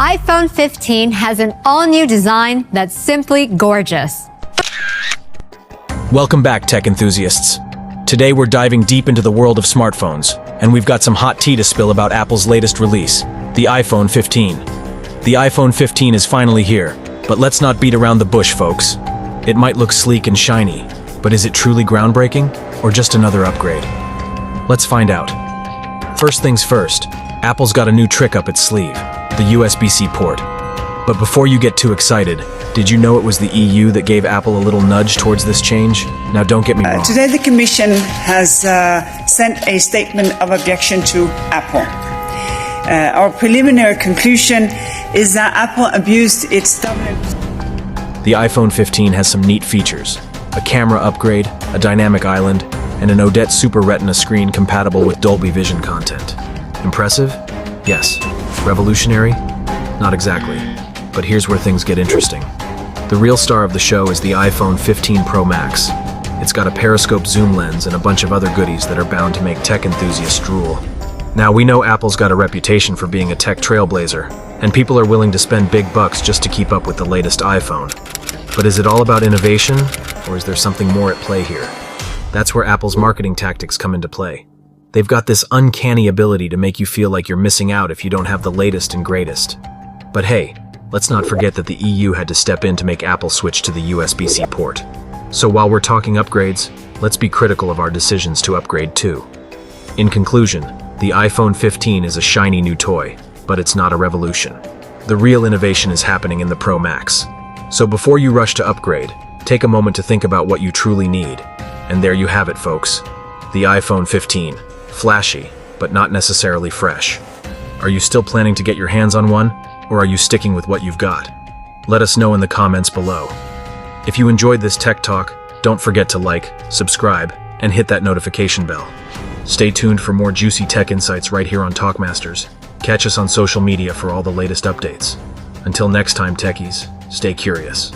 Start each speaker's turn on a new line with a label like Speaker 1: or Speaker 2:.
Speaker 1: iPhone 15 has an all-new design that's simply gorgeous.
Speaker 2: Welcome back, tech enthusiasts. Today we're diving deep into the world of smartphones, and we've got some hot tea to spill about Apple's latest release, the iPhone 15. The iPhone 15 is finally here, but let's not beat around the bush, folks. It might look sleek and shiny, but is it truly groundbreaking, or just another upgrade? Let's find out. First things first, Apple's got a new trick up its sleeve, the USB-C port. But before you get too excited, did you know it was the EU that gave Apple a little nudge towards this change? Now don't get me wrong.
Speaker 3: Today the Commission has sent a statement of objection to Apple. Our preliminary conclusion is that Apple abused its dominant.
Speaker 2: The iPhone 15 has some neat features. A camera upgrade, a dynamic island, and an Odette Super Retina screen compatible with Dolby Vision content. Impressive? Yes. Revolutionary? Not exactly. But here's where things get interesting. The real star of the show is the iPhone 15 Pro Max. It's got a Periscope zoom lens and a bunch of other goodies that are bound to make tech enthusiasts drool. Now, we know Apple's got a reputation for being a tech trailblazer, and people are willing to spend big bucks just to keep up with the latest iPhone. But is it all about innovation, or is there something more at play here? That's where Apple's marketing tactics come into play. They've got this uncanny ability to make you feel like you're missing out if you don't have the latest and greatest. But hey, let's not forget that the EU had to step in to make Apple switch to the USB-C port. So while we're talking upgrades, let's be critical of our decisions to upgrade too. In conclusion, the iPhone 15 is a shiny new toy, but it's not a revolution. The real innovation is happening in the Pro Max. So before you rush to upgrade, take a moment to think about what you truly need. And there you have it, folks. The iPhone 15. Flashy, but not necessarily fresh. Are you still planning to get your hands on one? Or are you sticking with what you've got? Let us know in the comments below. If you enjoyed this tech talk, don't forget to like, subscribe, and hit that notification bell. Stay tuned for more juicy tech insights right here on Talkmasters. Catch us on social media for all the latest updates. Until next time, techies, stay curious.